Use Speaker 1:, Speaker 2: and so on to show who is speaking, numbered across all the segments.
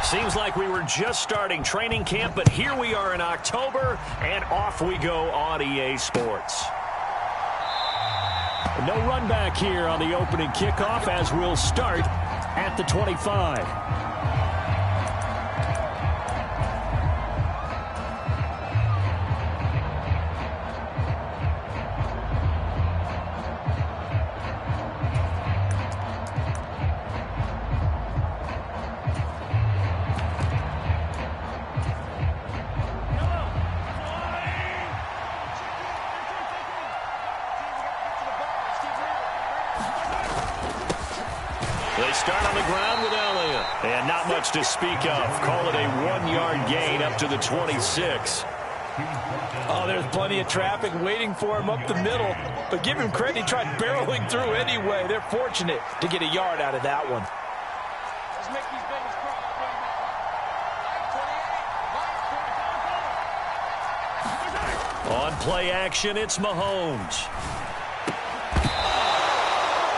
Speaker 1: Seems like we were just starting training camp, but here we are in October, and off we go on EA Sports. No run back here on the opening kickoff as we'll start at the 25. They start on the ground with Elliott. And not much to speak of. Call it a 1-yard gain up to the 26.
Speaker 2: Oh, there's plenty of traffic waiting for him up the middle. But give him credit, he tried barreling through anyway. They're fortunate to get a yard out of that one.
Speaker 1: On play action, it's Mahomes.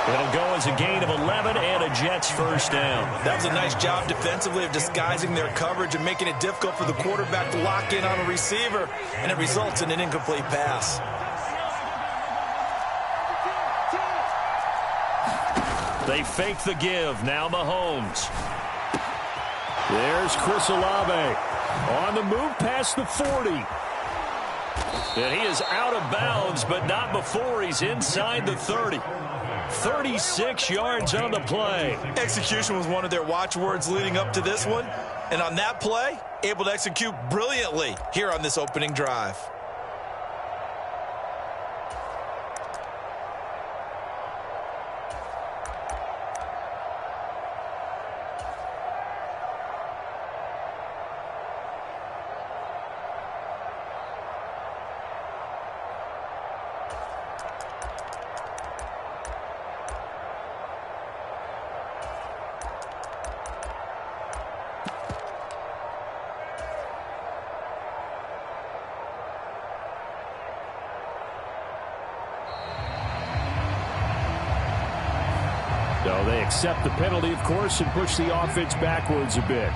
Speaker 1: It'll go as a gain of 11 and a Jets first down.
Speaker 2: That was a nice job defensively of disguising their coverage and making it difficult for the quarterback to lock in on a receiver, and it results in an incomplete pass.
Speaker 1: They fake the give. Now Mahomes. There's Chris Olave on the move past the 40. And he is out of bounds, but not before he's inside the 30. 36 yards on the play.
Speaker 2: Execution was one of their watchwords leading up to this one. And on that play, able to execute brilliantly here on this opening drive.
Speaker 1: So they accept the penalty, of course, and push the offense backwards a bit.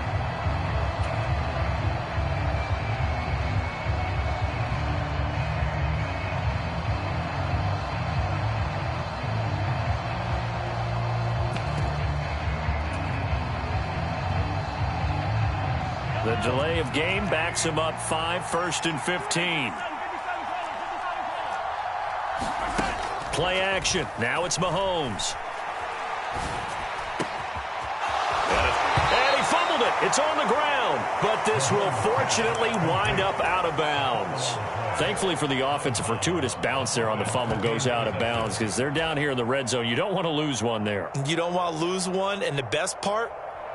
Speaker 1: The delay of game backs him up 5, 1st and 15. Play action. Now it's Mahomes. And he fumbled it. It's on the ground. But this will fortunately wind up out of bounds. Thankfully for the offense, a fortuitous bounce there on the fumble goes out of bounds because they're down here in the red zone. You don't want to lose one there.
Speaker 2: You don't want to lose one, and the best part,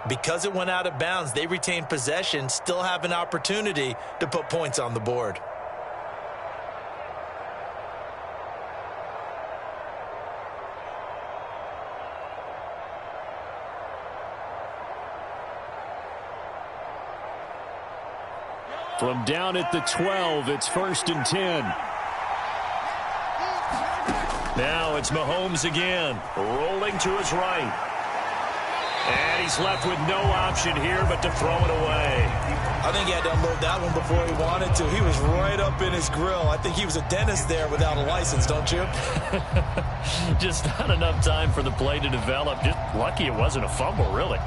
Speaker 2: because it went out of bounds, they retain possession, still have an opportunity to put points on the board.
Speaker 1: From down at the 12, it's 1st and 10. Now it's Mahomes again, rolling to his right. And he's left with no option here but to throw it away.
Speaker 2: I think he had to unload that one before he wanted to. He was right up in his grill. I think he was a dentist there without a license, don't you?
Speaker 1: Just not enough time for the play to develop. Just lucky it wasn't a fumble, really.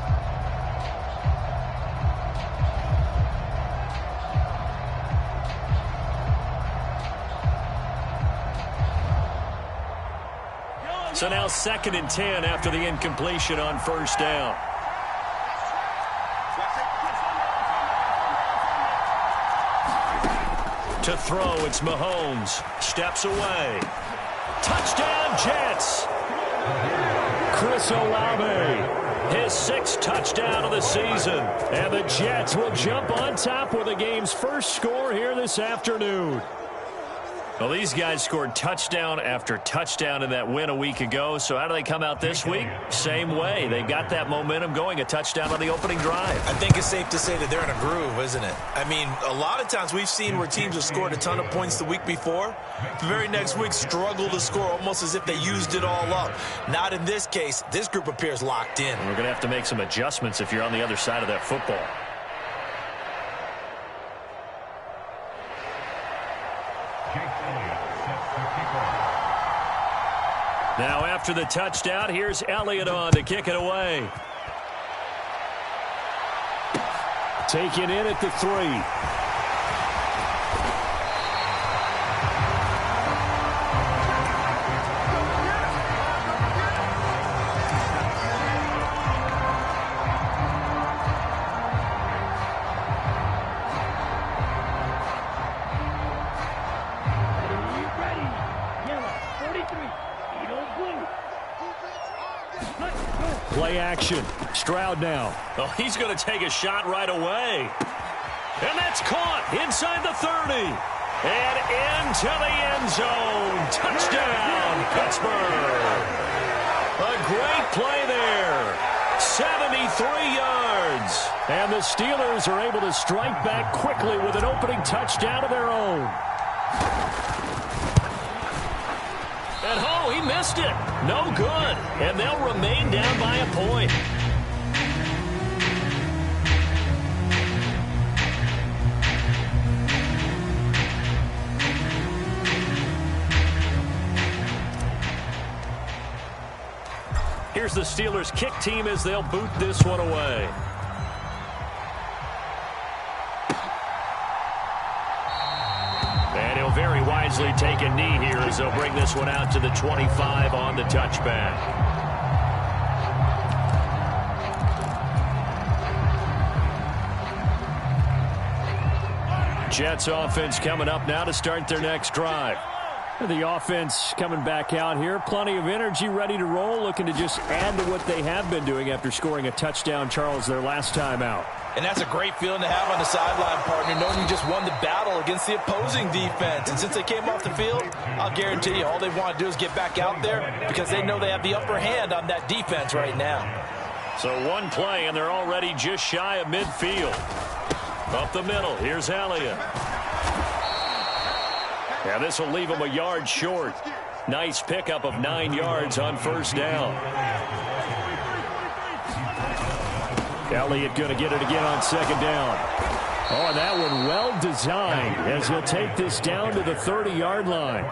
Speaker 1: So now 2nd and 10 after the incompletion on 1st down. To throw, it's Mahomes. Steps away. Touchdown, Jets. Chris Olave, his 6th touchdown of the season. And the Jets will jump on top with the game's first score here this afternoon. Well, these guys scored touchdown after touchdown in that win a week ago. So how do they come out this week? Same way. They got that momentum going, a touchdown on the opening drive.
Speaker 2: I think it's safe to say that they're in a groove, isn't it? I mean, a lot of times we've seen where teams have scored a ton of points the week before. The very next week struggle to score almost as if they used it all up. Not in this case. This group appears locked in.
Speaker 1: We're going to have to make some adjustments if you're on the other side of that football. Now after the touchdown, here's Elliott on to kick it away. Taken in at the 3. Play action. Stroud now. Oh, he's going to take a shot right away. And that's caught inside the 30. And into the end zone. Touchdown, Pittsburgh. A great play there. 73 yards. And the Steelers are able to strike back quickly with an opening touchdown of their own. And oh, he missed it. No good. And they'll remain down by a point. Here's the Steelers kick team as they'll boot this one away. And he'll very wisely take a knee here as they'll bring this one out to the 25 on the touchback. Jets offense coming up now to start their next drive. The offense coming back out here. Plenty of energy, ready to roll, looking to just add to what they have been doing after scoring a touchdown, Charles, their last time out.
Speaker 2: And that's a great feeling to have on the sideline, partner, knowing you just won the battle against the opposing defense. And since they came off the field, I'll guarantee you all they want to do is get back out there because they know they have the upper hand on that defense right now.
Speaker 1: So one play, and they're already just shy of midfield. Up the middle, here's Elliott. Yeah, this will leave him a yard short. Nice pickup of 9 yards on first down. Elliott going to get it again on second down. Oh, and that one well designed as he'll take this down to the 30-yard line.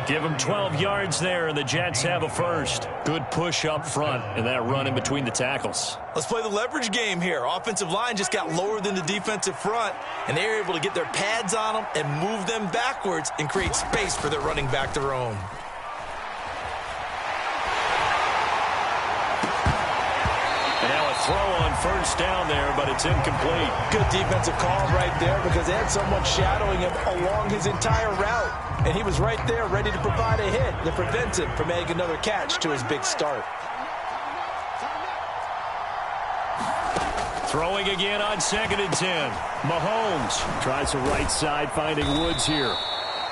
Speaker 1: Give him 12 yards there, and the Jets have a first. Good push up front and that run in between the tackles.
Speaker 2: Let's play the leverage game here. Offensive line just got lower than the defensive front, and they were able to get their pads on them and move them backwards and create space for their running back to roam.
Speaker 1: Throw on first down there, but it's incomplete.
Speaker 2: Good defensive call right there because they had someone shadowing him along his entire route. And he was right there ready to provide a hit that prevents him from making another catch to his big start.
Speaker 1: Throwing again on 2nd and 10. Mahomes tries the right side, finding Woods here.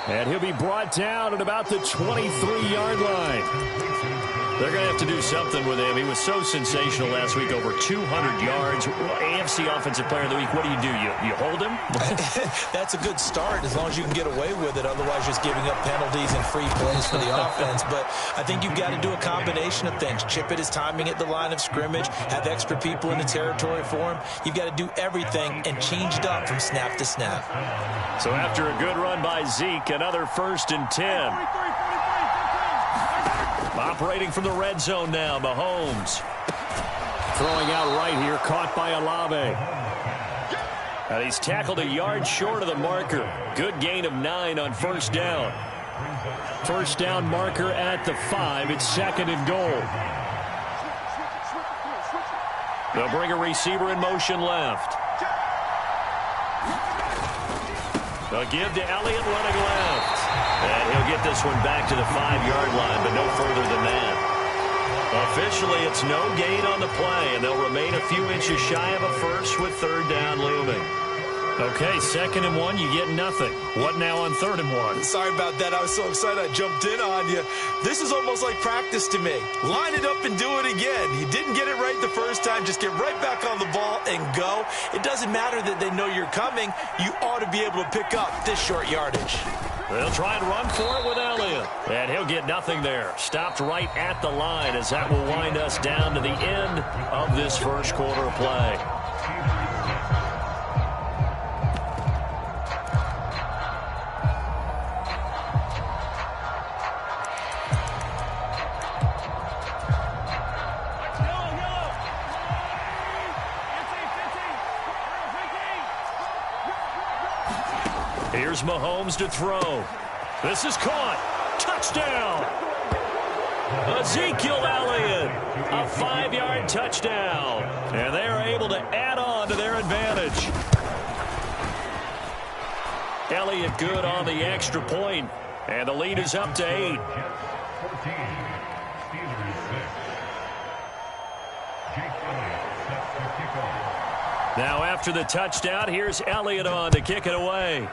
Speaker 1: And he'll be brought down at about the 23-yard line. They're going to have to do something with him. He was so sensational last week, over 200 yards. AFC Offensive Player of the Week, what do? You hold him?
Speaker 2: That's a good start as long as you can get away with it. Otherwise, just giving up penalties and free plays for the offense. But I think you've got to do a combination of things. Chip it his timing at the line of scrimmage, have extra people in the territory for him. You've got to do everything and change it up from snap to snap.
Speaker 1: So after a good run by Zeke, another 1st and 10. Operating from the red zone now, Mahomes. Throwing out right here, caught by Olave. And he's tackled a yard short of the marker. Good gain of 9 on first down. First down marker at the 5. It's 2nd and goal. They'll bring a receiver in motion left. They'll give to Elliott running left. And he'll get this one back to the 5-yard line, but no further than that. Officially, it's no gain on the play, and they'll remain a few inches shy of a first with 3rd down looming. Okay, 2nd and 1, you get nothing. What now on 3rd and 1?
Speaker 2: Sorry about that. I was so excited I jumped in on you. This is almost like practice to me. Line it up and do it again. You didn't get it right the first time. Just get right back on the ball and go. It doesn't matter that they know you're coming. You ought to be able to pick up this short yardage.
Speaker 1: They'll try and run for it with Elliott. And he'll get nothing there. Stopped right at the line as that will wind us down to the end of this first quarter of play. Here's Mahomes to throw. This is caught. Touchdown. Ezekiel Elliott, a 5-yard touchdown. And they are able to add on to their advantage. Elliott good on the extra point, and the lead is up to 8. Now after the touchdown, here's Elliott on to kick it away.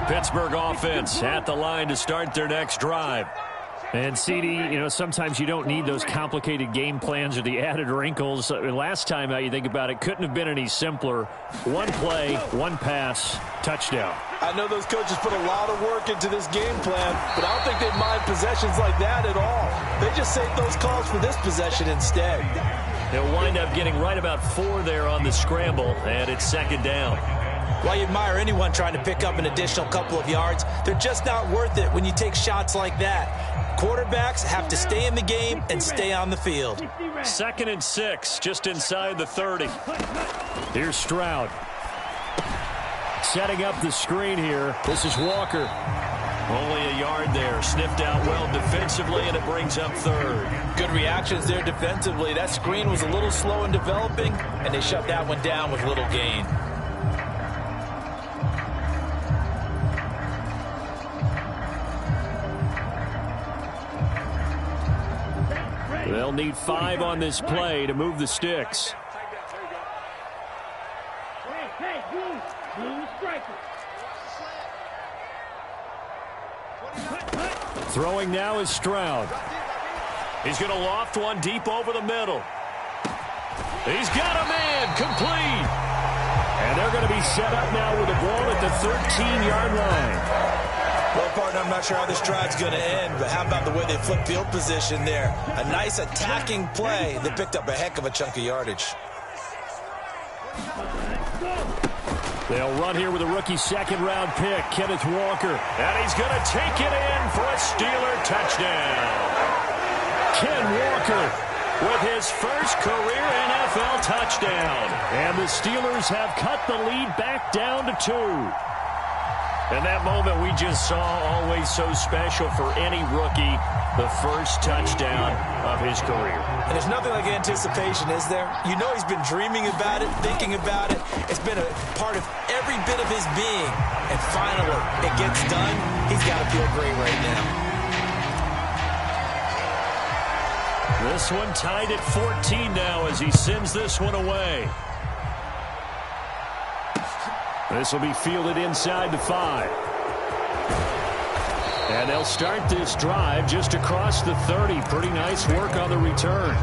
Speaker 1: Pittsburgh offense at the line to start their next drive.
Speaker 3: And, CD, sometimes you don't need those complicated game plans or the added wrinkles. Last time out, you think about it, couldn't have been any simpler. One play, one pass, touchdown.
Speaker 2: I know those coaches put a lot of work into this game plan, but I don't think they mind possessions like that at all. They just save those calls for this possession instead.
Speaker 1: They'll wind up getting right about 4 there on the scramble, and it's second down.
Speaker 2: While you admire anyone trying to pick up an additional couple of yards, they're just not worth it when you take shots like that. Quarterbacks have to stay in the game and stay on the field.
Speaker 1: 2nd and 6, just inside the 30.
Speaker 3: Here's Stroud. Setting up the screen here. This is Walker.
Speaker 1: Only a yard there. Sniffed out well defensively, and it brings up 3rd.
Speaker 2: Good reactions there defensively. That screen was a little slow in developing, and they shut that one down with little gain.
Speaker 3: They'll need 5 on this play to move the sticks. Throwing now is Stroud.
Speaker 1: He's going to loft one deep over the middle. He's got a man, complete.
Speaker 3: And they're going to be set up now with the ball at the 13-yard line.
Speaker 2: Well, partner, I'm not sure how this drive's going to end, but how about the way they flip field position there? A nice attacking play that picked up a heck of a chunk of yardage.
Speaker 3: They'll run here with a rookie second-round pick, Kenneth Walker.
Speaker 1: And he's going to take it in for a Steeler touchdown.
Speaker 3: Ken Walker
Speaker 1: with his first career NFL touchdown.
Speaker 3: And the Steelers have cut the lead back down to 2.
Speaker 1: And that moment we just saw, always so special for any rookie, the first touchdown of his career.
Speaker 2: And there's nothing like anticipation, is there? You know he's been dreaming about it, thinking about it. It's been a part of every bit of his being. And finally, it gets done. He's got to feel great right now.
Speaker 1: This one tied at 14 now as he sends this one away.
Speaker 3: This will be fielded inside the 5. And they'll start this drive just across the 30. Pretty nice work on the return.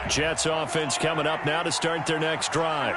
Speaker 1: Jets offense coming up now to start their next drive.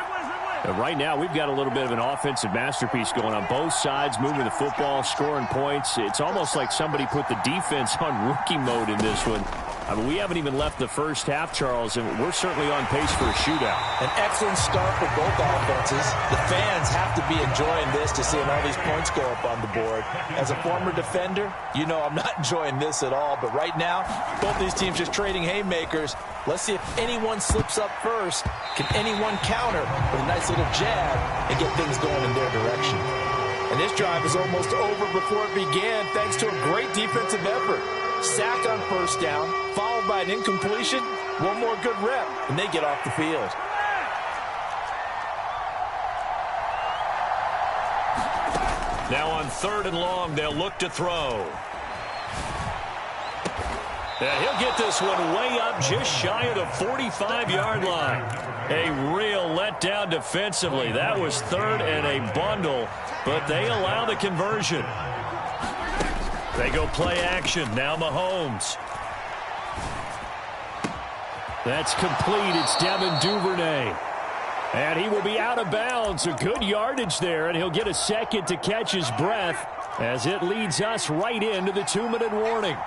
Speaker 3: And right now, we've got a little bit of an offensive masterpiece going on both sides, moving the football, scoring points. It's almost like somebody put the defense on rookie mode in this one. I mean, we haven't even left the first half, Charles, and we're certainly on pace for a shootout.
Speaker 2: An excellent start for both offenses. The fans have to be enjoying this to seeing all these points go up on the board. As a former defender, you know I'm not enjoying this at all. But right now, both these teams just trading haymakers. Let's see if anyone slips up first. Can anyone counter with a nice little jab and get things going in their direction? And this drive is almost over before it began thanks to a great defensive effort. Sack on first down, followed by an incompletion. One more good rep, and they get off the field.
Speaker 1: Now on 3rd and long, they'll look to throw. And he'll get this one way up just shy of the 45-yard line. A real letdown defensively. That was third and a bundle, but they allow the conversion. They go play action. Now Mahomes. That's complete. It's Devin Duvernay. And he will be out of bounds. A good yardage there, and he'll get a second to catch his breath as it leads us right into the 2-minute warning.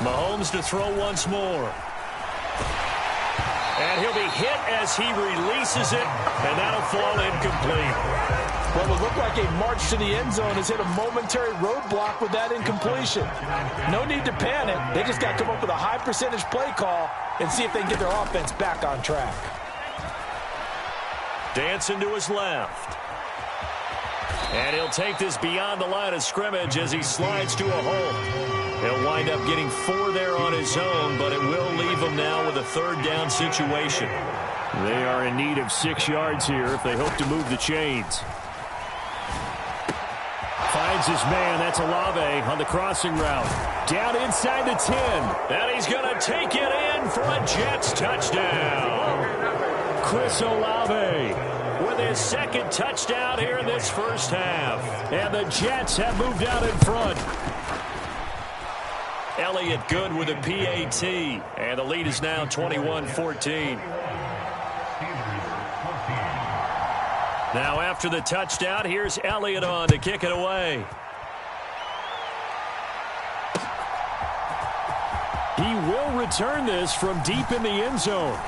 Speaker 1: Mahomes to throw once more. And he'll be hit as he releases it, and that'll fall incomplete.
Speaker 2: What would look like a march to the end zone has hit a momentary roadblock with that incompletion. No need to panic. They just got to come up with a high percentage play call and see if they can get their offense back on track.
Speaker 1: Dancing to his left. And he'll take this beyond the line of scrimmage as he slides to a hole. He'll wind up getting 4 there on his own, but it will leave him now with a third down situation.
Speaker 3: They are in need of 6 yards here if they hope to move the chains. Finds his man. That's Olave on the crossing route. Down inside the 10.
Speaker 1: And he's going to take it in for a Jets touchdown.
Speaker 3: Chris Olave
Speaker 1: with his second touchdown here in this first half.
Speaker 3: And the Jets have moved out in front.
Speaker 1: Elliott good with a PAT. And the lead is now 21-14. Now after the touchdown, here's Elliott on to kick it away.
Speaker 3: He will return this from deep in the end zone.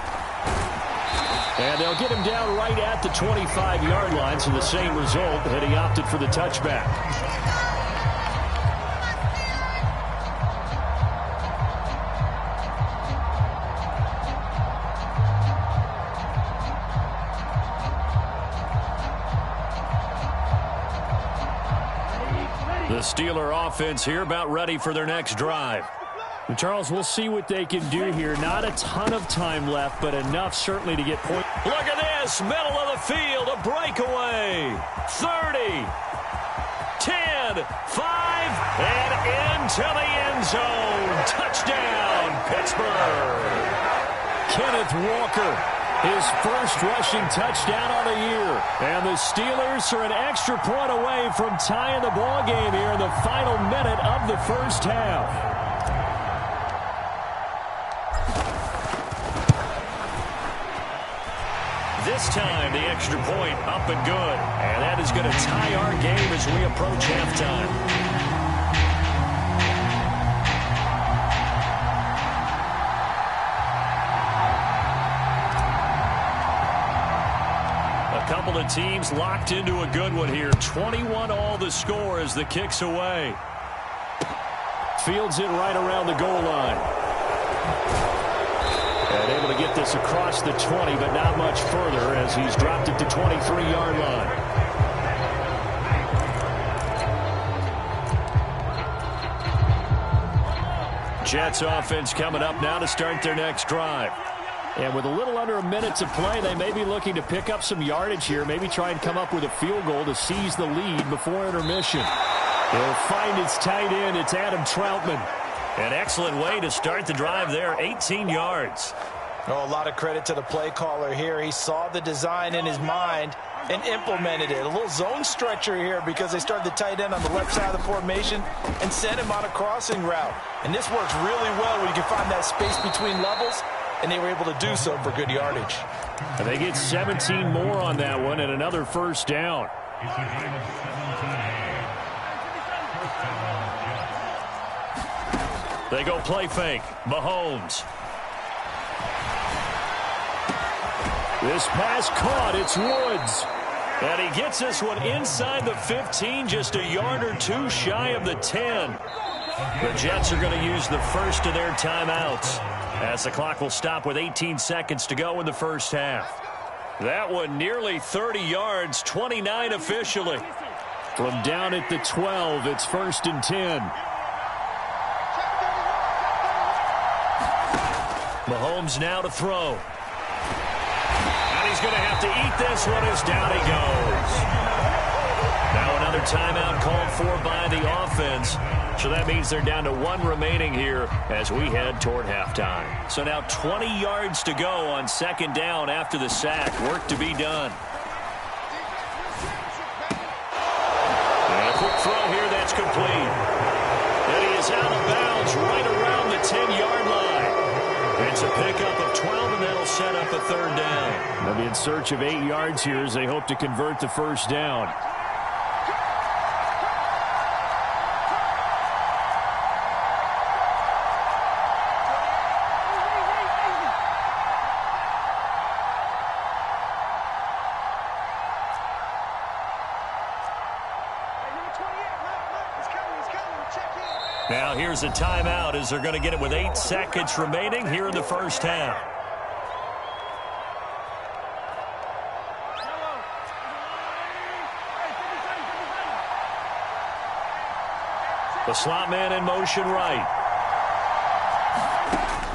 Speaker 3: And they'll get him down right at the 25-yard line, so the same result had he opted for the touchback.
Speaker 1: The Steeler offense here about ready for their next drive.
Speaker 3: And Charles, we'll see what they can do here. Not a ton of time left, but enough certainly to get points.
Speaker 1: Look at this. Middle of the field. A breakaway. 30. 10. 5. And into the end zone. Touchdown, Pittsburgh.
Speaker 3: Kenneth Walker. His first rushing touchdown on the year. And the Steelers are an extra point away from tying the ball game here in the final minute of the first half.
Speaker 1: This time, the extra point up and good. And that is going to tie our game as we approach halftime. Couple of teams locked into a good one here. 21-all the score as the kick's away.
Speaker 3: Fields it right around the goal line. And able to get this across the 20, but not much further as he's dropped it to 23-yard line.
Speaker 1: Jets offense coming up now to start their next drive.
Speaker 3: And with a little under a minute to play, they may be looking to pick up some yardage here, maybe try and come up with a field goal to seize the lead before intermission. They'll find its tight end. It's Adam Troutman.
Speaker 1: An excellent way to start the drive there, 18 yards.
Speaker 2: Oh, a lot of credit to the play caller here. He saw the design in his mind and implemented it. A little zone stretcher here because they started the tight end on the left side of the formation and sent him on a crossing route. And this works really well when you can find that space between levels, and they were able to do so for good yardage.
Speaker 3: And they get 17 more on that one and another first down.
Speaker 1: They go play fake. Mahomes.
Speaker 3: This pass caught. It's Woods.
Speaker 1: And he gets this one inside the 15, just a yard or two shy of the 10. The Jets are going to use the first of their timeouts, as the clock will stop with 18 seconds to go in the first half. That one nearly 30 yards, 29 officially.
Speaker 3: From down at the 12, it's 1st and 10.
Speaker 1: Mahomes now to throw. And he's going to have to eat this one as down he goes. Now another timeout called for by the offense. So that means they're down to 1 remaining here as we head toward halftime. So now 20 yards to go on second down after the sack. Work to be done. And a quick throw here that's complete. And he is out of bounds right around the 10-yard line. It's a pickup of 12, and that'll set up a third down.
Speaker 3: They'll be in search of 8 yards here as they hope to convert the first down.
Speaker 1: Now here's a timeout as they're going to get it with 8 seconds remaining here in the first half. The slot man in motion right.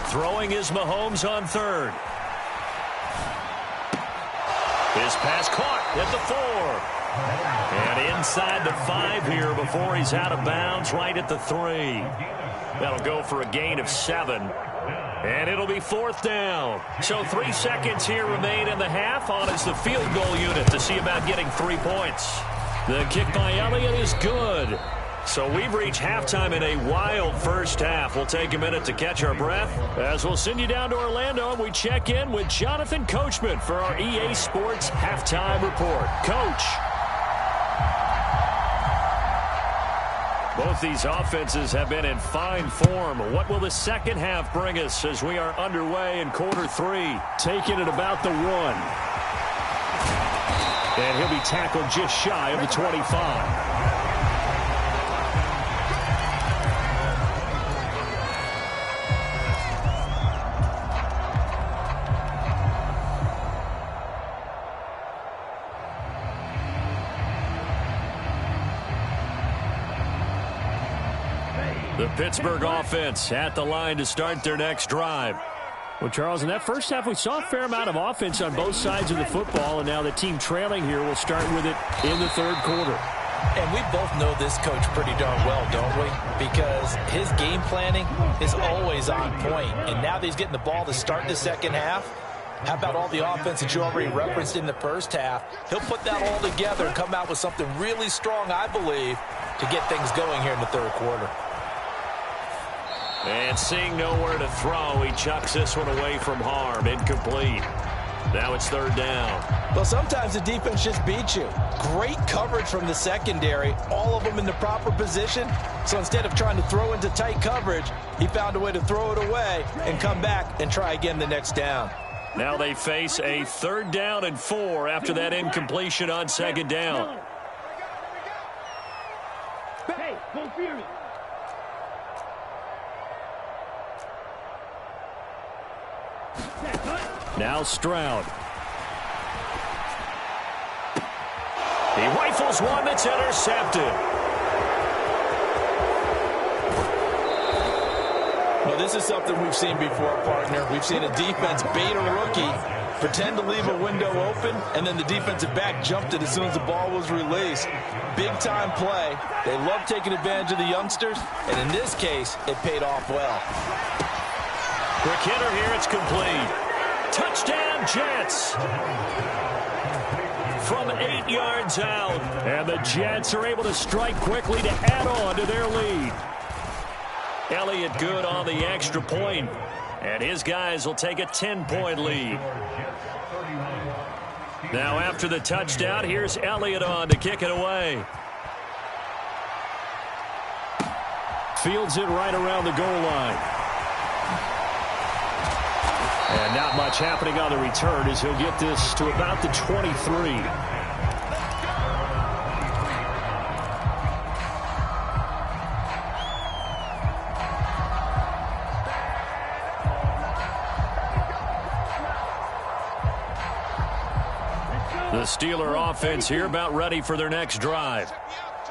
Speaker 1: Throwing is Mahomes on third. His pass caught at the 4. And inside the 5 here before he's out of bounds right at the 3. That'll go for a gain of 7. And it'll be fourth down. So 3 seconds here remain in the half on as the field goal unit to see about getting 3 points. The kick by Elliott is good. So we've reached halftime in a wild first half. We'll take a minute to catch our breath as we'll send you down to Orlando and we check in with Jonathan Coachman for our EA Sports Halftime Report. Coach. Both these offenses have been in fine form. What will the second half bring us as we are underway in quarter 3?
Speaker 3: Taking it about the 1. And he'll be tackled just shy of the 25.
Speaker 1: The Pittsburgh offense at the line to start their next drive.
Speaker 3: Well, Charles, in that first half, we saw a fair amount of offense on both sides of the football, and now the team trailing here will start with it in the third quarter.
Speaker 2: And we both know this coach pretty darn well, don't we? Because his game planning is always on point. And now that he's getting the ball to start the second half, how about all the offense that you already referenced in the first half? He'll put that all together and come out with something really strong, I believe, to get things going here in the third quarter.
Speaker 1: And seeing nowhere to throw, he chucks this one away from harm. Incomplete. Now it's third down.
Speaker 2: Well, sometimes the defense just beats you. Great coverage from the secondary, all of them in the proper position. So instead of trying to throw into tight coverage, he found a way to throw it away and come back and try again the next down.
Speaker 1: Now they face a 3rd down and 4 after that incompletion on second down.
Speaker 4: Hey, go Fury.
Speaker 3: Now Stroud.
Speaker 1: He rifles one that's intercepted.
Speaker 2: Well, this is something we've seen before, partner. We've seen a defense bait a rookie, pretend to leave a window open, and then the defensive back jumped it as soon as the ball was released. Big-time play. They love taking advantage of the youngsters, and in this case, it paid off well.
Speaker 1: Quick hitter here, it's complete. Touchdown, Jets. From 8 yards out.
Speaker 3: And the Jets are able to strike quickly to add on to their lead.
Speaker 1: Elliott good on the extra point. And his guys will take a 10-point lead. Now after the touchdown, here's Elliott on to kick it away.
Speaker 3: Fields it right around the goal line. And not much happening on the return as he'll get this to about the 23.
Speaker 1: The Steeler offense here about ready for their next drive.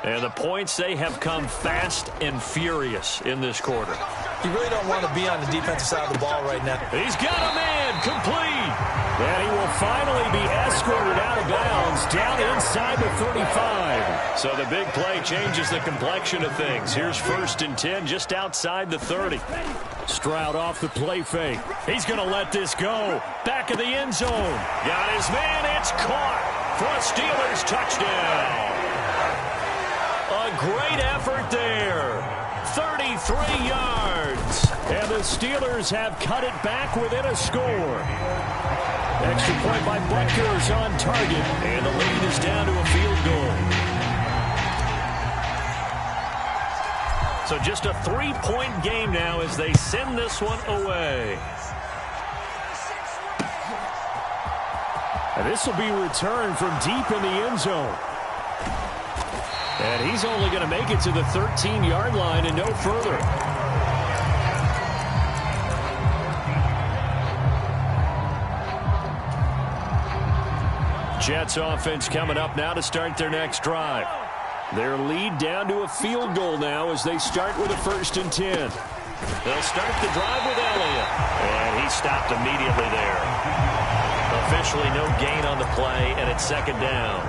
Speaker 1: And the points, they have come fast and furious in this quarter.
Speaker 2: You really don't want to be on the defensive side of the ball right now.
Speaker 1: He's got a man complete.
Speaker 3: And he will finally be escorted out of bounds down inside the 35.
Speaker 1: So the big play changes the complexion of things. Here's 1st and 10 just outside the 30.
Speaker 3: Stroud off the play fake.
Speaker 1: He's going to let this go. Back of the end zone. Got his man. It's caught for a Steelers touchdown. A great effort there. 33 yards.
Speaker 3: And the Steelers have cut it back within a score. Extra point by Butker's on target.
Speaker 1: And the lead is down to a field goal. So just a 3-point game now as they send this one away.
Speaker 3: And this will be returned from deep in the end zone. And he's only going to make it to the 13-yard line and no further. Jets offense coming up now to start their next drive. Their lead down to a field goal now as they start with a 1st and 10.
Speaker 1: They'll start the drive with Elliott. And he stopped immediately there. Officially no gain on the play, and it's 2nd down.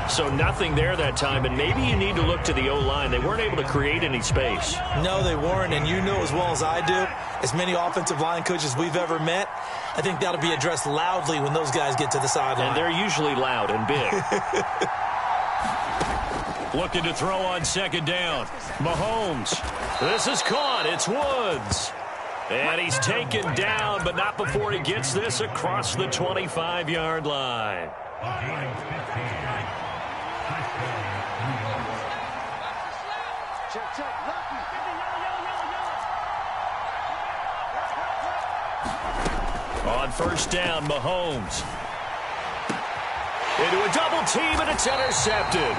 Speaker 1: So nothing there that time, and maybe you need to look to the O-line. They weren't able to create any space.
Speaker 2: No, they weren't, and you know as well as I do, as many offensive line coaches we've ever met, I think that'll be addressed loudly when those guys get to the sideline.
Speaker 1: And they're usually loud and big. Looking to throw on 2nd down. Mahomes. This is caught. It's Woods. And he's taken down, but not before he gets this across the 25-yard line. On 1st down, Mahomes. Into a double team, and it's intercepted.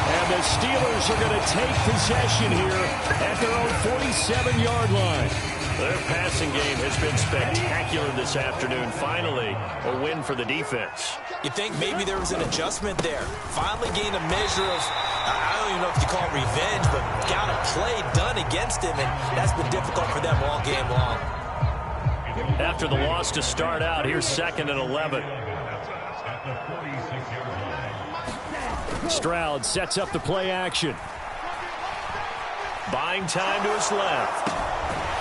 Speaker 3: And the Steelers are going to take possession here at their own 47-yard line.
Speaker 1: Their passing game has been spectacular this afternoon. Finally, a win for the defense.
Speaker 2: You think maybe there was an adjustment there. Finally gained a measure of, I don't even know if you call it revenge, but got a play done against him, and that's been difficult for them all game long.
Speaker 1: After the loss to start out, here's 2nd and 11.
Speaker 3: Stroud sets up the play action.
Speaker 1: Buying time to his left.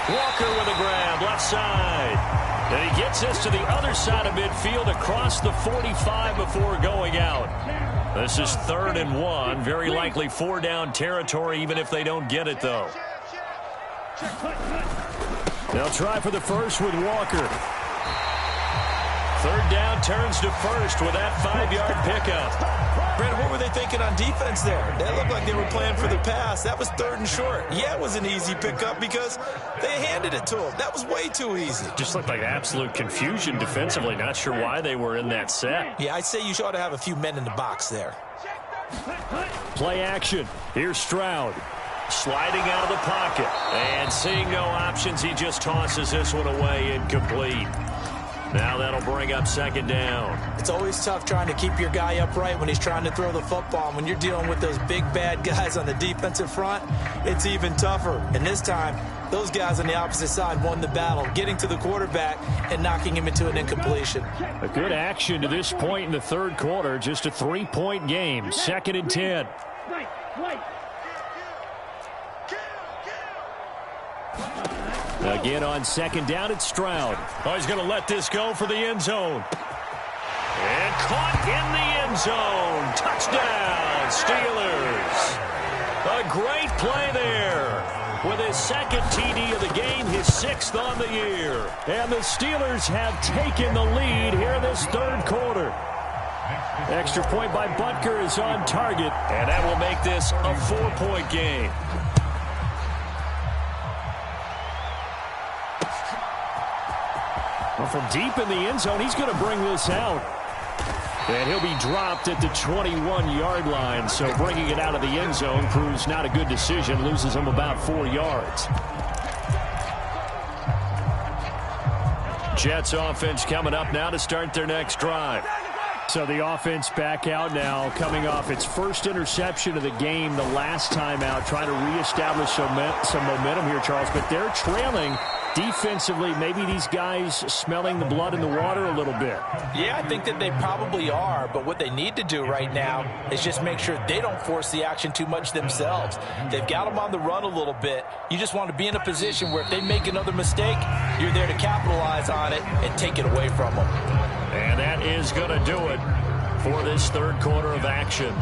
Speaker 1: Walker with a grab, left side. And he gets this to the other side of midfield across the 45 before going out. This is 3rd and 1. Very likely 4-down territory, even if they don't get it, though.
Speaker 3: They'll try for the first with Walker.
Speaker 1: 3rd down turns to 1st with that 5-yard pickup.
Speaker 2: Brandon, what were they thinking on defense there? They looked like they were playing for the pass. That was 3rd and short. Yeah, it was an easy pickup because they handed it to him. That was way too easy.
Speaker 1: Just looked like absolute confusion defensively. Not sure why they were in that set.
Speaker 2: Yeah, I'd say you ought to have a few men in the box there.
Speaker 3: Play action. Here's Stroud.
Speaker 1: Sliding out of the pocket. And seeing no options, he just tosses this one away incomplete. Now that'll bring up 2nd down.
Speaker 2: It's always tough trying to keep your guy upright when he's trying to throw the football. And when you're dealing with those big, bad guys on the defensive front, it's even tougher. And this time, those guys on the opposite side won the battle, getting to the quarterback and knocking him into an incompletion.
Speaker 3: A good action to this point in the 3rd quarter. Just a 3-point game. 2nd and 10. Again on 2nd down, it's Stroud.
Speaker 1: Oh, he's going to let this go for the end zone. And caught in the end zone. Touchdown, Steelers. A great play there. With his 2nd TD of the game, his 6th on the year.
Speaker 3: And the Steelers have taken the lead here in this 3rd quarter. Extra point by Butker is on target.
Speaker 1: And that will make this a 4-point game.
Speaker 3: Well, from deep in the end zone, he's going to bring this out. And he'll be dropped at the 21-yard line. So bringing it out of the end zone proves not a good decision. Loses him about 4 yards. Jets offense coming up now to start their next drive. So the offense back out now, coming off its first interception of the game the last time out, trying to reestablish some momentum here, Charles. But they're trailing defensively. Maybe these guys smelling the blood in the water a little bit.
Speaker 2: Yeah, I think that they probably are. But what they need to do right now is just make sure they don't force the action too much themselves. They've got them on the run a little bit. You just want to be in a position where if they make another mistake, you're there to capitalize on it and take it away from them.
Speaker 1: And that is going to do it for this third quarter of action.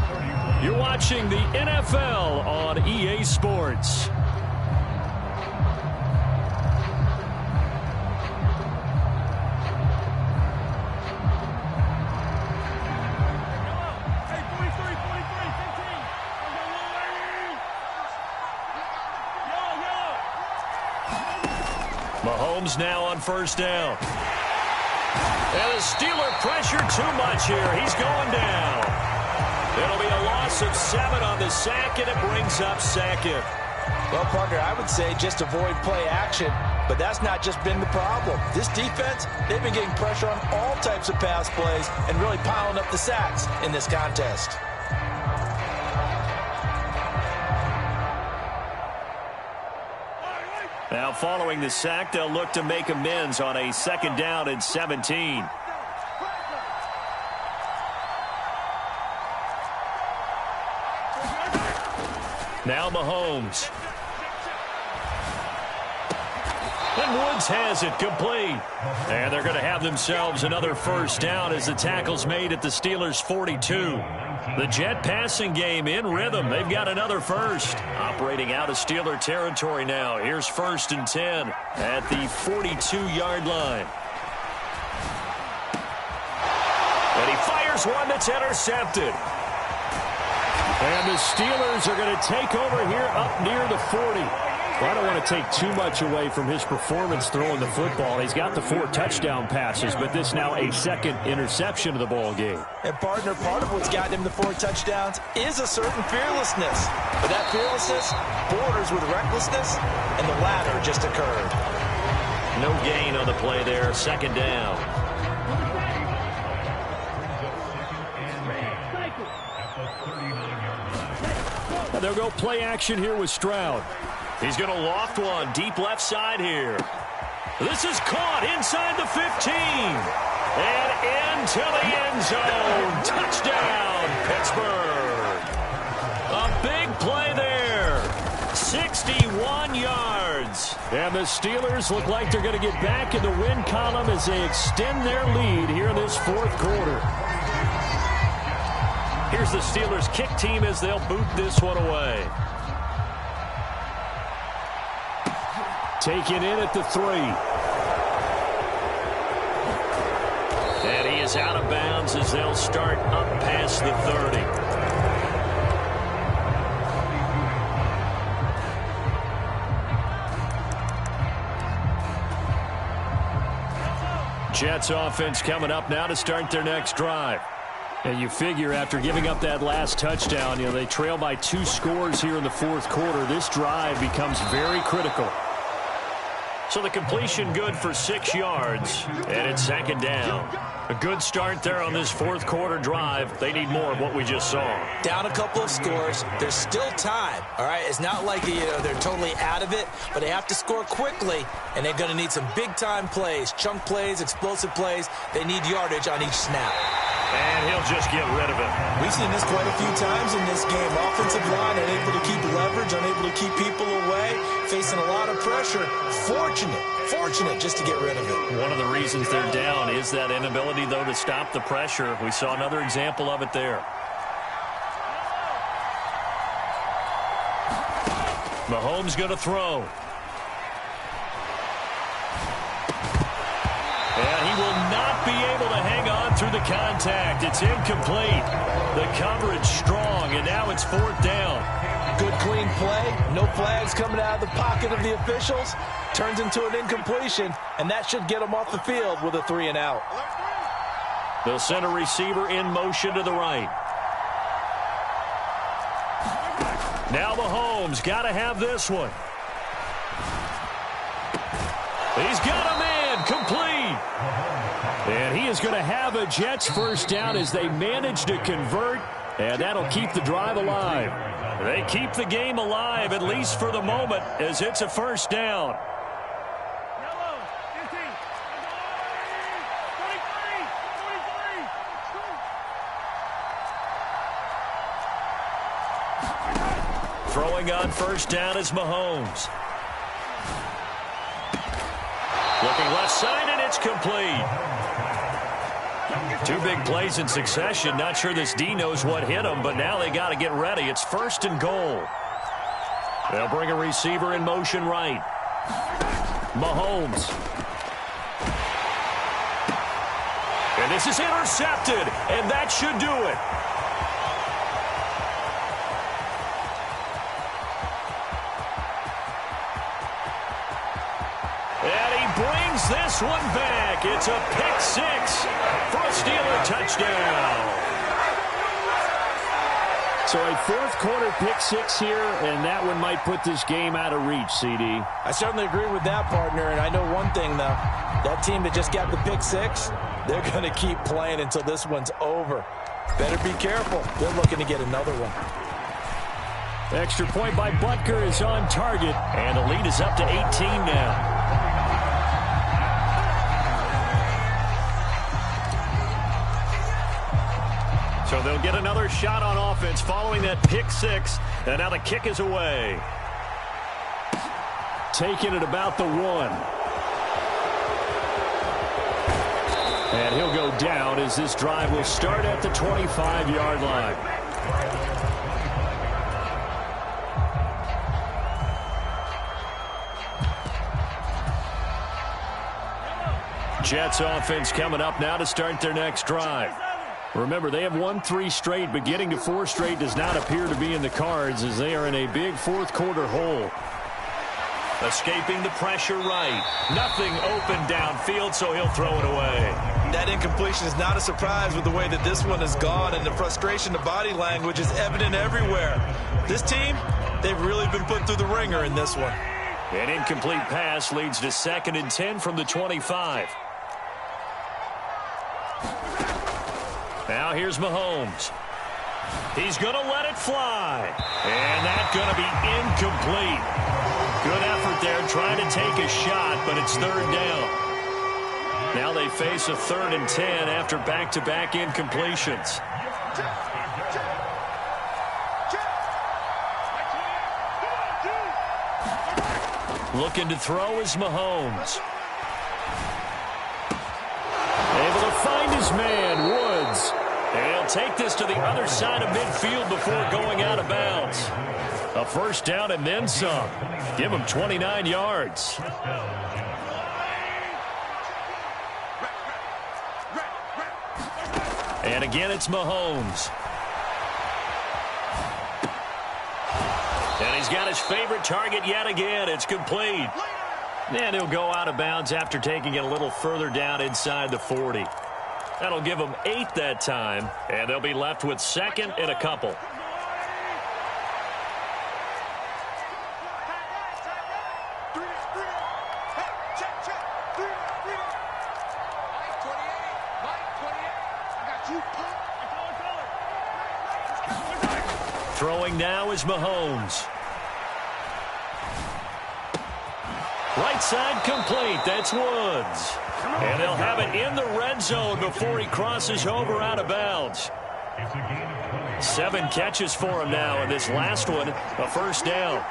Speaker 1: You're watching the NFL on EA Sports. Mahomes now on first down. And the Steeler pressure too much here. He's going down. It'll be a loss of 7 on the sack, and it brings up second.
Speaker 2: Well, partner, I would say just avoid play action, but that's not just been the problem. This defense, they've been getting pressure on all types of pass plays and really piling up the sacks in this contest.
Speaker 1: Now, following the sack, they'll look to make amends on a 2nd down and 17. Now Mahomes. And Woods has it complete. And they're going to have themselves another first down as the tackle's made at the Steelers' 42. The Jet passing game in rhythm. They've got another first. Operating out of Steeler territory now. Here's 1st and 10 at the 42-yard line. And he fires one that's intercepted. And the Steelers are going to take over here up near the 40. Well, I don't want to take too much away from his performance throwing the football. He's got the 4 touchdown passes, but this now a 2nd interception of the ball game.
Speaker 2: And, partner, part of what's gotten him the 4 touchdowns is a certain fearlessness. But that fearlessness borders with recklessness, and the latter just occurred.
Speaker 1: No gain on the play there. 2nd down. And they'll go play action here with Stroud. He's going to loft one deep left side here. This is caught inside the 15. And into the end zone. Touchdown, Pittsburgh. A big play there. 61 yards. And the Steelers look like they're going to get back in the win column as they extend their lead here in this 4th quarter. Here's the Steelers kick team as they'll boot this one away. Taken in at the 3. And he is out of bounds as they'll start up past the 30. Jets offense coming up now to start their next drive. And you figure after giving up that last touchdown, they trail by 2 scores here in the 4th quarter. This drive becomes very critical. So the completion good for 6 yards, and it's 2nd down. A good start there on this 4th quarter drive. They need more of what we just saw.
Speaker 2: Down a couple of scores. There's still time, all right? It's not like they're totally out of it, but they have to score quickly, and they're going to need some big-time plays, chunk plays, explosive plays. They need yardage on each snap.
Speaker 1: And he'll just get rid of it.
Speaker 2: We've seen this quite a few times in this game. Offensive line unable to keep leverage, unable to keep people away, facing a lot of pressure. Fortunate just to get rid of it.
Speaker 1: One of the reasons they're down is that inability, though, to stop the pressure. We saw another example of it there. Mahomes going to throw. And he will not be able to hang on through the contact. It's incomplete. The coverage strong, and now it's 4th down.
Speaker 2: Good clean play. No flags coming out of the pocket of the officials. Turns into an incompletion, and that should get them off the field with a 3 and out.
Speaker 1: They'll send a receiver in motion to the right. Now Mahomes got to have this one. He's got a man complete.
Speaker 3: And he is going to have a Jets first down as they manage to convert, and that'll keep the drive alive. They keep the game alive, at least for the moment, as it's a first down. Throwing on first down is Mahomes. Looking left side, and it's complete. Two big plays in succession. Not sure this D knows what hit him, but now they got to get ready. It's first and goal. They'll bring a receiver in motion right. Mahomes. And this is intercepted, and that should do it. Brings this one back. It's a pick six for a Steeler touchdown. So a fourth quarter pick six here, and that one might put this game out of reach, CD.
Speaker 2: I certainly agree with that, partner, and I know one thing, though. That team that just got the pick six, they're going to keep playing until this one's over. Better be careful. They're looking to get another one.
Speaker 3: Extra point by Butker is on target, and the lead is up to 18 now. So they'll get another shot on offense following that pick six. And now the kick is away. Taking it about the 1. And he'll go down as this drive will start at the 25-yard line. Jets offense coming up now to start their next drive. Remember, they have won 3 straight, but getting to 4 straight does not appear to be in the cards as they are in a big fourth quarter hole. Escaping the pressure right. Nothing open downfield, so he'll throw it away.
Speaker 2: That incompletion is not a surprise with the way that this one has gone, and the frustration, the body language is evident everywhere. This team, they've really been put through the ringer in this one.
Speaker 3: An incomplete pass leads to 2nd and 10 from the 25. Now here's Mahomes. He's going to let it fly. And that's going to be incomplete. Good effort there trying to take a shot, but it's 3rd down. Now they face a 3rd and 10 after back-to-back incompletions. Looking to throw is Mahomes. Able to find his man, Woods. And he'll take this to the other side of midfield before going out of bounds. A first down and then some. Give him 29 yards. And again, it's Mahomes. And he's got his favorite target yet again. It's complete. And he'll go out of bounds after taking it a little further down inside the 40. That'll give them 8 that time, and they'll be left with 2nd and a couple. Throwing now is Mahomes. Right side complete. That's Woods. And they'll have it in the red zone before he crosses over out of bounds. 7 catches for him now, and this last one, a first down.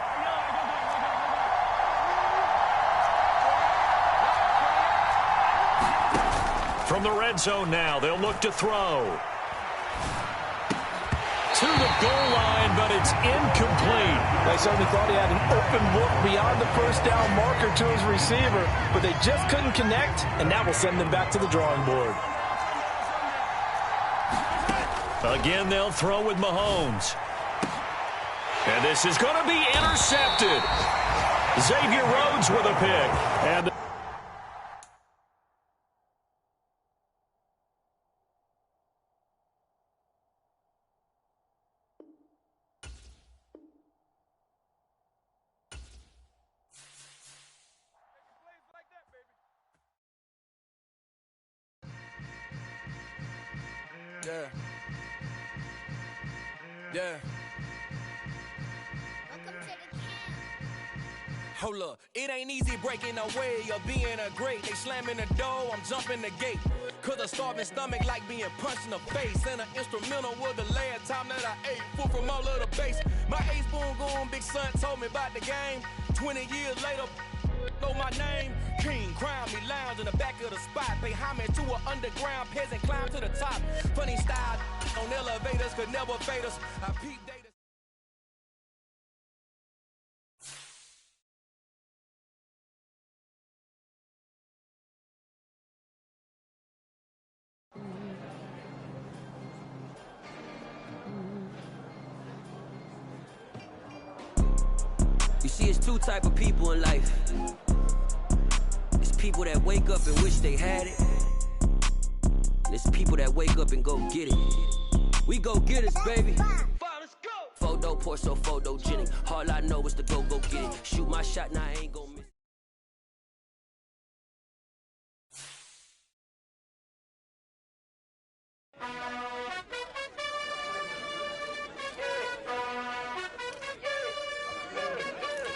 Speaker 3: From the red zone now, they'll look to throw. To the goal line, but it's incomplete.
Speaker 2: They certainly thought he had an open look beyond the first down marker to his receiver, but they just couldn't connect, and that will send them back to the drawing board.
Speaker 3: Again, they'll throw with Mahomes. And this is going to be intercepted. Xavier Rhodes with a pick. And
Speaker 5: Yeah. Hold up, it ain't easy breaking away or being a great. They slamming the door, I'm jumping the gate. Cause a starving stomach like being punched in the face. And an instrumental was the last time that I ate. Full from all of the bass. My ace boom goon, big son told me about the game. 20 years later, know my name. King, crown me, lounge in the back of the spot. Pay homage to an underground peasant, climb to the top. Funny style on elevators could never fade us. I peep data.
Speaker 6: You see, it's two type of people in life. It's people that wake up and wish they had it. And it's people that wake up and go get it. We go get it, baby. Photo, Porso, photogenic. All I know is to go get it. Shoot my shot, now I ain't gon' miss.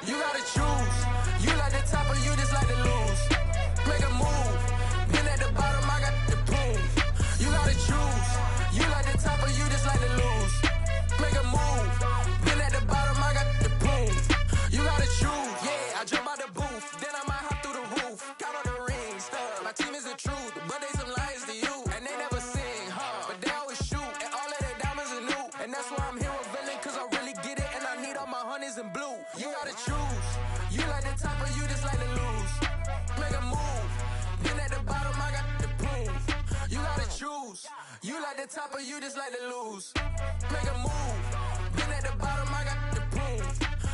Speaker 5: You gotta choose. You like the top or you just like to lose. Make a move. Been at the bottom, I got the boom. You gotta choose. You like the top or you just like to lose. Make a move. Been at the bottom, I got the boom. You gotta choose. Yeah, I jump out the booth. Then I might hop through the roof. Count on the rings. My team is the truth, but they some liars to you. And they never sing, but they always shoot. And all of their diamonds are new. And that's why I'm here revealing, cause I really get it. And I need all my honeys in blue. You gotta choose. You like the top or you just like to lose. Make a move. Been at the bottom, I got the boom. You gotta choose. You like the top or you just like to lose. Make a move. Been at the bottom, I got the boom.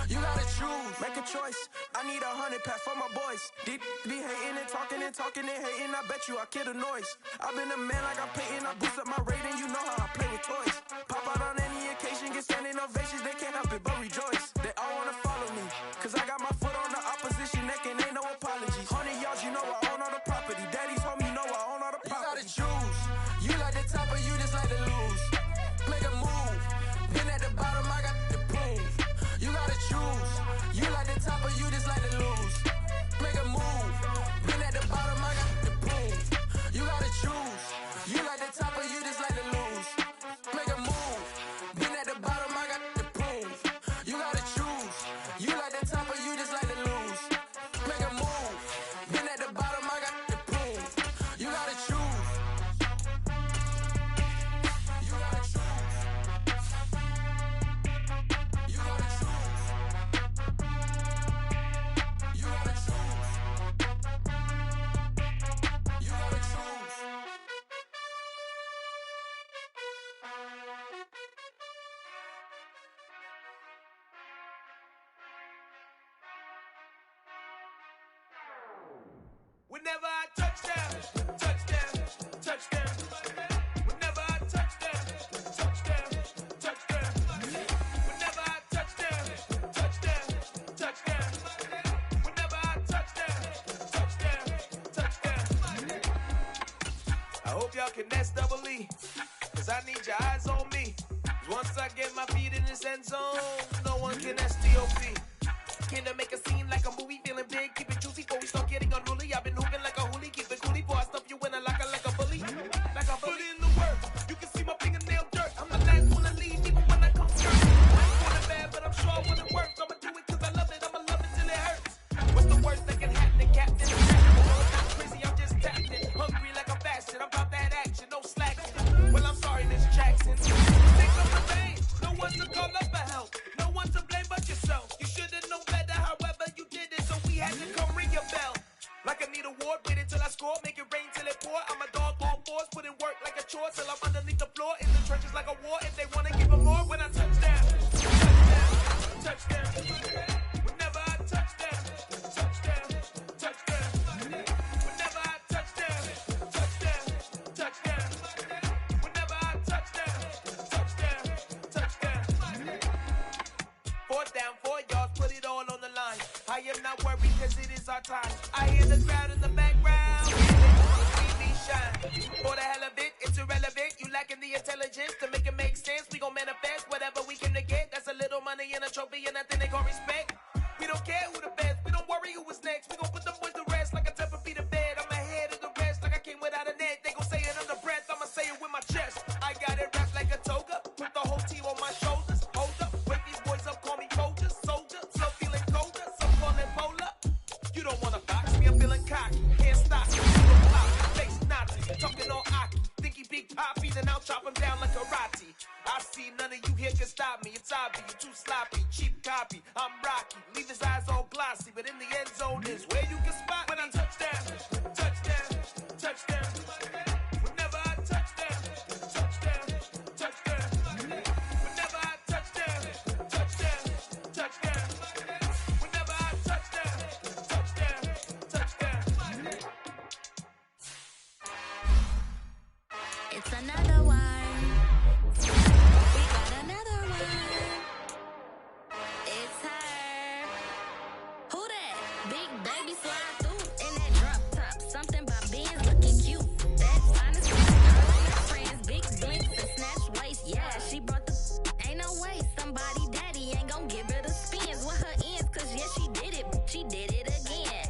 Speaker 5: You gotta choose. Make a choice. I need 100 pack for my boys. Deep be hating and talking and hating. I bet you I kill the noise. I've been a man like I'm Peyton. I boost up my rating. You know how I play with toys. Pop out on any occasion, get standing ovations. They can't help it but rejoice. They all wanna follow me, cause I got my foot on the opposition neck and ain't no apologies. 100 yards, you know I own all the property. Daddy's home, you know I own all the property. You gotta choose. You like the top or you just like to lose. Make a move. Been at the bottom, I got the boom. You gotta choose. You like the top or you just like to lose. Make a move. Been at the bottom, I got the boom. You gotta choose. You like the top or you just like to lose. Make a move. Been at the bottom, I got the boom. You gotta choose. You like the top or you just like to lose. Make a move. Been at the bottom, I got the boom. You gotta choose. You gotta choose. You gotta choose. You gotta choose. You gotta choose. Whenever I touchdown, touchdown, touchdown. Whenever I touchdown, touchdown, touchdown. Whenever I touchdown, touchdown, touchdown. Whenever I touchdown, touchdown, touchdown. I hope y'all can nest double E, cause I need your eyes on me. Once I get my feet in this end zone, no one can STOP. Can I make a scene like a movie, feeling big, keep it juicy before we start getting unruly. I've been hooping like a hoolie, keep it coolie before I stuff you in a locker like a bully. Like a bully in the work, you can see my fingernail dirt. I'm the last one to leave, even when I come first. I ain't want it bad, but I'm sure when it works, I'ma do it cause I love it, I'ma love it till it hurts. What's the worst that can happen, Captain? I'm crazy, I'm just tapped in. Hungry like I'm fasting, I'm about that action, no slacking. Well, I'm sorry, Miss Jackson. Think of the pain, no one to call up for help. No one to blame but yourself. You should've known better, however you did it, so we had to come ring your bell. Like I need a ward, wait until I score, make it rain till it pour. I'm a dog on fours, put in work like a chore till I'm underneath the floor. In the trenches like a war, if they wanna give them more. When I touchdown, touchdown, touchdown. Whenever I touchdown, touchdown, touchdown. Whenever I touchdown, touchdown, touchdown. Whenever I touchdown, touchdown, touchdown. 4th down, 4 yards, put it all on the line. I am not worried cause it is our time. I hear the crowd in the background. See me shine. For the hell of it, it's irrelevant. and I think they gon' respect. We don't care who the best, we don't worry who was next. We gon' put them boys to rest like a temper feet of bed. I'm ahead of the rest like I came without a net. They gon' say it under breath, I'ma say it with my chest. I got it wrapped like a toga, put the whole team on my shoulders. Hold up, wake these boys up, call me soldier, slow feeling colder, some call it polar. You don't wanna box me, I'm feeling cocky, can't stop me. Face Nazi, talking all Aki, think he big poppy, then I'll chop him down like karate. I see none of you here can stop me. It's obvious, you're too sloppy, cheap copy. I'm Rocky, leave his eyes all glossy, but in the end zone is where you can spot when I touchdown, touchdown, touchdown. Whenever I touchdown, touchdown, touchdown. Whenever I touchdown, touchdown, touchdown. Whenever I touchdown, touchdown, touchdown.
Speaker 7: It's another one. We got another one. It's her. Who that? Big baby slide through in that drop top. Something by Benz looking cute. That's honestly her friends. Big blinks and snatch waist. Yeah, she brought the. Ain't no way somebody daddy ain't gon' give her the spins with her ends. Cause yeah, she did it. She did it again.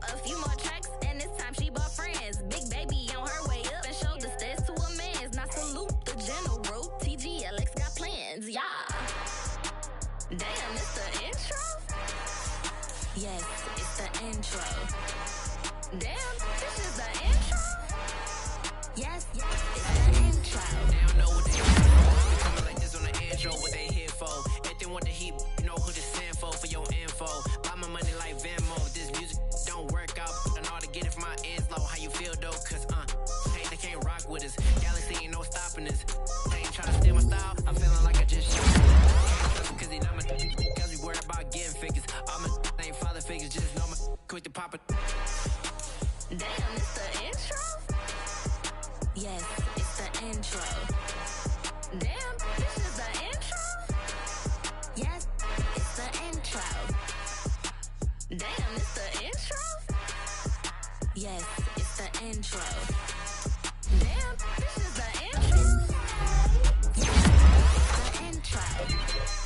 Speaker 7: A few more tracks and this time she bought friends. Big baby on her way up and showed the stairs to a man's. Now salute the general. TGLX got plans, yeah. Damn, it's the intro? Yes, it's the intro. Damn, this is the intro? Yes, it's the intro.
Speaker 8: They don't know what they do. Coming like this on the intro, what they here for. If they want the heat, you know who to send for your info. Buy my money like Venmo. If this music don't work out, and all to get it from my ends low. How you feel though? Cause hey, they can't rock with us. Galaxy ain't no stopping this. They ain't trying to steal my style. I'm feeling like I just shot. Cause they not my cause we worried about getting figures. All my ain't father figures, just know my quick to pop it.
Speaker 7: Damn, it's the intro? Yes, it's the intro. Damn, this is the intro? Yes, it's the intro. Damn, it's the intro? Yes, it's the intro. Damn, this is the intro? Yes, it's the intro.